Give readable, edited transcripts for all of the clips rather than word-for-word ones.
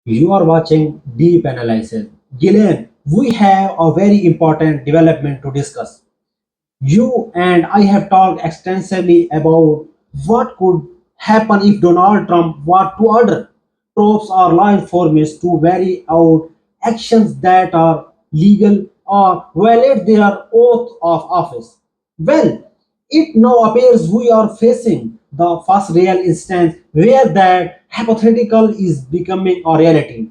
You are watching Deep Analysis. Gillian, we have a very important development to discuss. You and I have talked extensively about what could happen if Donald Trump were to order troops or law enforcement to carry out actions that are legal or violate their oath of office. Well, it now appears we are facing the first real instance where that hypothetical is becoming a reality.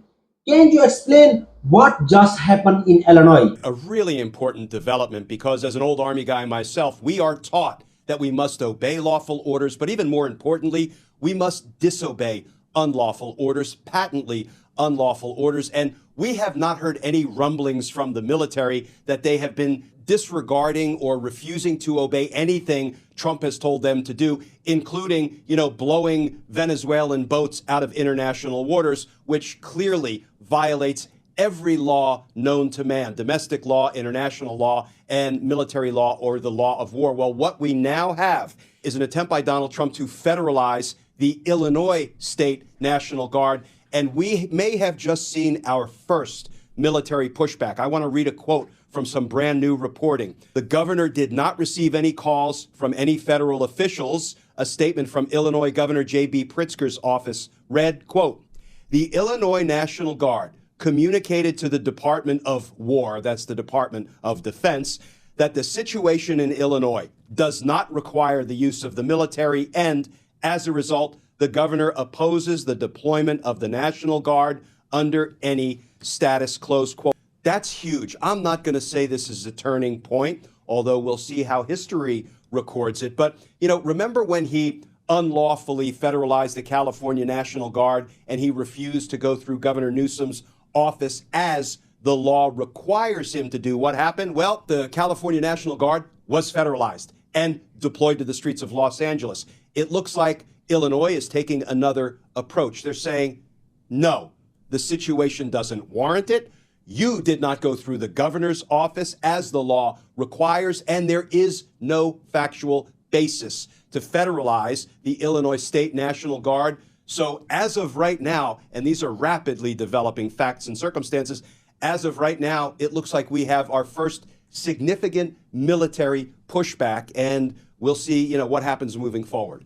Can you explain what just happened in Illinois? A really important development because, as an old Army guy myself, we are taught that we must obey lawful orders, but even more importantly, we must disobey unlawful orders, patently unlawful orders. And we have not heard any rumblings from the military that they have been disregarding or refusing to obey anything Trump has told them to do, including, blowing Venezuelan boats out of international waters, which clearly violates every law known to man, domestic law, international law, and military law, or the law of war. Well, what we now have is an attempt by Donald Trump to federalize the Illinois State National Guard, and we may have just seen our first military pushback. I want to read a quote from some brand new reporting. The governor did not receive any calls from any federal officials. A statement from Illinois Governor J.B. Pritzker's office read, quote, "The Illinois National Guard communicated to the Department of War, that's the Department of Defense, that the situation in Illinois does not require the use of the military, and as a result, the governor opposes the deployment of the National Guard under any status," close quote. That's huge. I'm not going to say this is a turning point, although we'll see how history records it. But, remember when he unlawfully federalized the California National Guard and he refused to go through Governor Newsom's office as the law requires him to do? What happened? Well, the California National Guard was federalized and deployed to the streets of Los Angeles. It looks like Illinois is taking another approach. They're saying, no, the situation doesn't warrant it. You did not go through the governor's office as the law requires, and there is no factual basis to federalize the Illinois State National Guard. So as of right now, and these are rapidly developing facts and circumstances, as of right now, it looks like we have our first significant military pushback, and we'll see, what happens moving forward.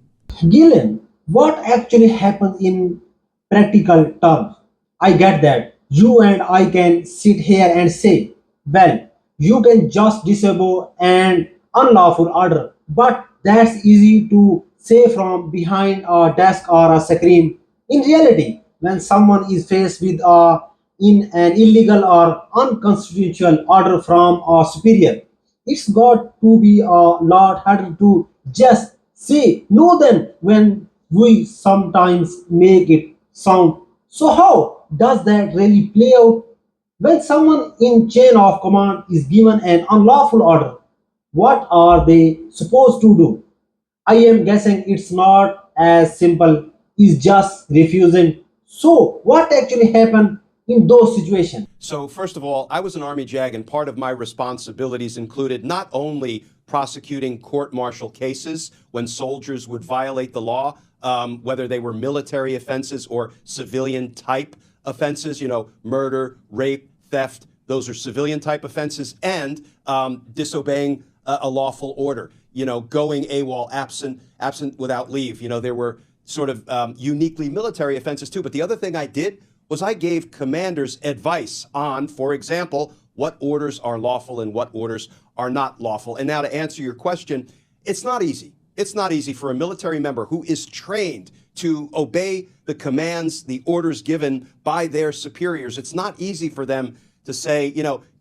Gillian, what actually happens in practical terms? I get that. You and I can sit here and say, well, you can just disobey an unlawful order, but that's easy to say from behind a desk or a screen. In reality, when someone is faced with in an illegal or unconstitutional order from a superior, it's got to be a lot harder to just say no than when we sometimes make it sound. So how does that really play out when someone in chain of command is given an unlawful order? What are they supposed to do? I am guessing it's not as simple as just refusing. So what actually happened in those situations? So, first of all, I was an Army JAG, and part of my responsibilities included not only prosecuting court martial cases when soldiers would violate the law, whether they were military offenses or civilian type offenses, murder, rape, theft, those are civilian type offenses, and disobeying a lawful order, going AWOL, absent without leave. There were sort of uniquely military offenses too. But the other thing I did was I gave commanders advice on, for example, what orders are lawful and what orders are not lawful. And now to answer your question, it's not easy. It's not easy for a military member who is trained to obey the commands, the orders given by their superiors. It's not easy for them to say,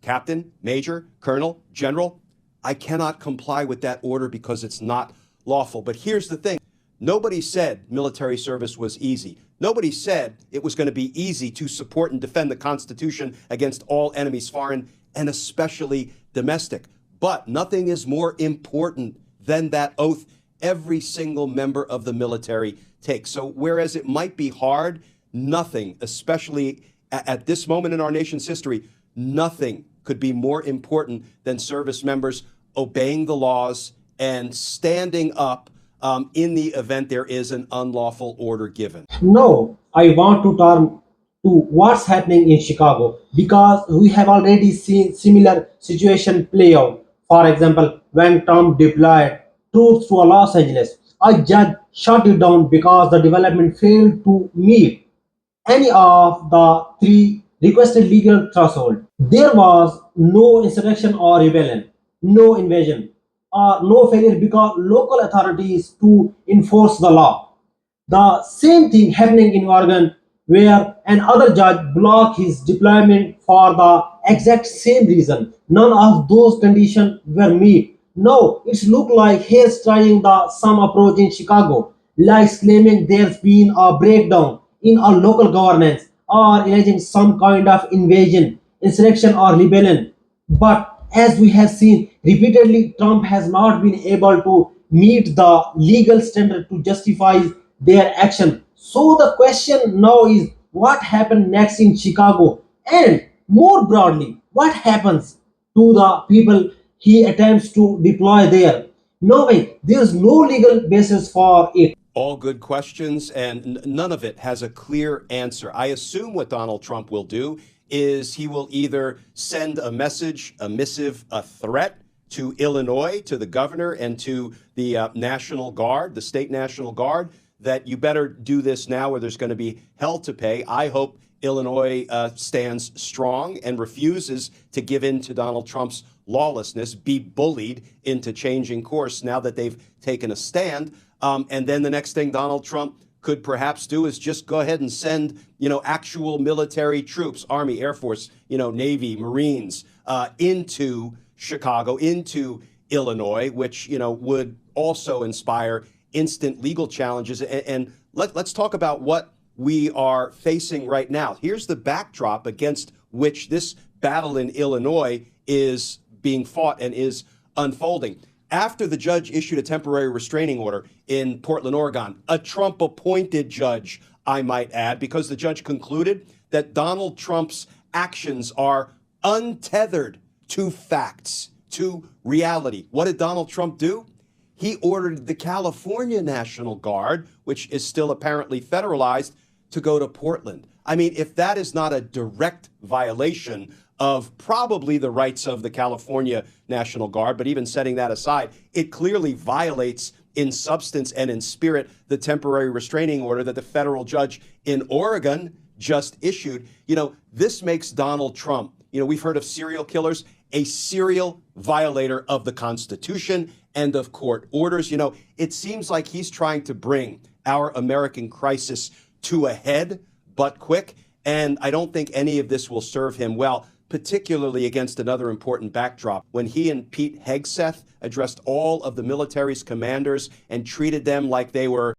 Captain, Major, Colonel, General, I cannot comply with that order because it's not lawful. But here's the thing. Nobody said military service was easy. Nobody said it was going to be easy to support and defend the Constitution against all enemies, foreign and especially domestic. But nothing is more important than that oath every single member of the military takes. So whereas it might be hard, nothing, especially at this moment in our nation's history, nothing could be more important than service members obeying the laws and standing up in the event there is an unlawful order given. No, I want to turn to what's happening in Chicago because we have already seen similar situation play out. For example, when Trump deployed troops to Los Angeles, a judge shut it down because the development failed to meet any of the three requested legal threshold. There was no insurrection or rebellion, no invasion, or no failure because local authorities to enforce the law. The same thing happening in Oregon, where another judge blocked his deployment for the exact same reason. None of those conditions were met. Now it's look like he's trying the some approach in Chicago, like claiming there's been a breakdown in our local governance or alleging some kind of invasion, insurrection, or rebellion. But as we have seen repeatedly, Trump has not been able to meet the legal standard to justify their action. So the question now is what happened next in Chicago? And more broadly, what happens to the people he attempts to deploy there, knowing there's no legal basis for it? All good questions, and none of it has a clear answer. I assume what Donald Trump will do is he will either send a message, a missive, a threat to Illinois, to the governor, and to the National Guard, the state National Guard, that you better do this now or there's going to be hell to pay. I hope Illinois stands strong and refuses to give in to Donald Trump's lawlessness, be bullied into changing course now that they've taken a stand. And then the next thing Donald Trump could perhaps do is just go ahead and send, actual military troops, Army, Air Force, Navy, Marines, into Chicago, into Illinois, which, would also inspire instant legal challenges. And let's talk about what we are facing right now. Here's the backdrop against which this battle in Illinois is being fought and is unfolding. After the judge issued a temporary restraining order in Portland, Oregon, a Trump appointed judge, I might add, because the judge concluded that Donald Trump's actions are untethered to facts, to reality. What did Donald Trump do? He ordered the California National Guard, which is still apparently federalized, to go to Portland. I mean, if that is not a direct violation of probably the rights of the California National Guard, but even setting that aside, it clearly violates in substance and in spirit the temporary restraining order that the federal judge in Oregon just issued. This makes Donald Trump, we've heard of serial killers, a serial violator of the Constitution and of court orders. It seems like he's trying to bring our American crisis to a head, but quick. And I don't think any of this will serve him well, particularly against another important backdrop. When he and Pete Hegseth addressed all of the military's commanders and treated them like they were,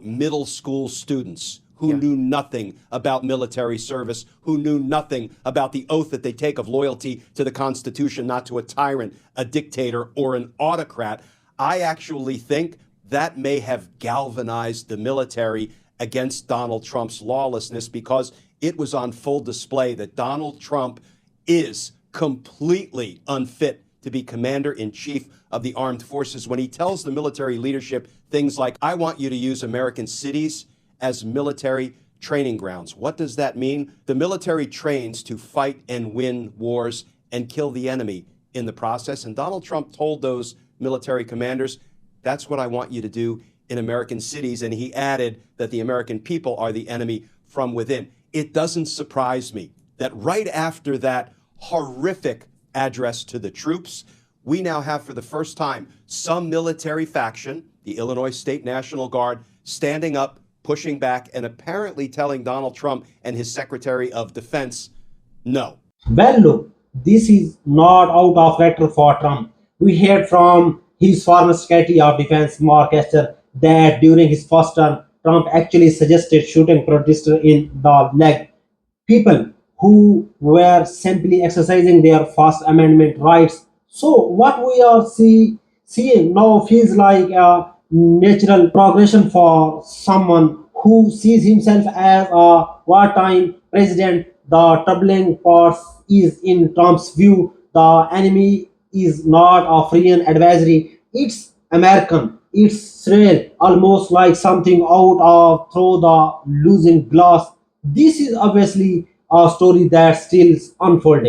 middle school students who knew nothing about military service, who knew nothing about the oath that they take of loyalty to the Constitution, not to a tyrant, a dictator, or an autocrat. I actually think that may have galvanized the military against Donald Trump's lawlessness because it was on full display that Donald Trump is completely unfit to be commander-in-chief of the armed forces when he tells the military leadership things like, I want you to use American cities as military training grounds. What does that mean? The military trains to fight and win wars and kill the enemy in the process. And Donald Trump told those military commanders, that's what I want you to do in American cities. And he added that the American people are the enemy from within. It doesn't surprise me that right after that horrific address to the troops, we now have for the first time some military faction, the Illinois State National Guard, standing up, pushing back, and apparently telling Donald Trump and his Secretary of Defense, no. Well, look, this is not out of character for Trump. We heard from his former Secretary of Defense, Mark Esper, that during his first term, Trump actually suggested shooting protesters in the leg. People who were simply exercising their First Amendment rights. So, what we are seeing now feels like a natural progression for someone who sees himself as a wartime president. The troubling part is in Trump's view, the enemy is not a foreign adversary, it's American. It's surreal, almost like something out of through the losing glass. This is obviously a story that's still unfolding.